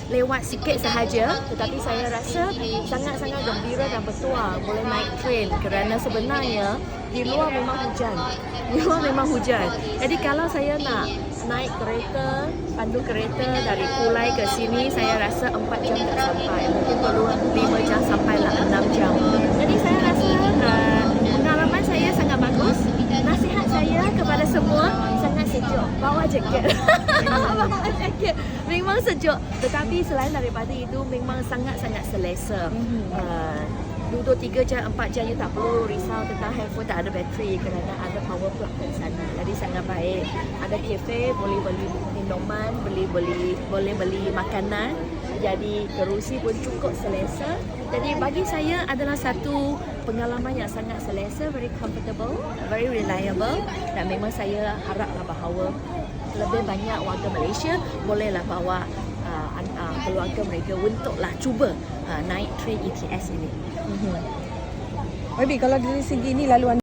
lewat sikit sahaja, tetapi saya rasa sangat-sangat gembira dan bertuah boleh naik train kerana sebenarnya di luar memang hujan. Di luar memang hujan. Jadi kalau saya nak naik kereta, pandu kereta dari Kulai ke sini, saya rasa 4 jam tak sampai. Mungkin perlu 5 jam sampailah 6 jam. Jadi saya rasa pengalaman saya sangat bagus. Nasihat saya kepada semua, sangat sejuk. Bawa jaket. Bawa jaket. Memang sejuk. Tetapi selain daripada itu, memang sangat-sangat selesa. Duduk 3 jam, 4 jam, you tak perlu risau tentang handphone tak ada bateri kerana ada power plug di sana. Jadi sangat baik. Ada kafe, boleh beli minuman, boleh beli makanan. Jadi kerusi pun cukup selesa. Jadi bagi saya adalah satu pengalaman yang sangat selesa, very comfortable, very reliable, dan memang saya haraplah bahawa lebih banyak warga Malaysia bolehlah bawa keluarga mereka untuklah cuba naik train ETS ini. Baby, kalau dari segi ni laluan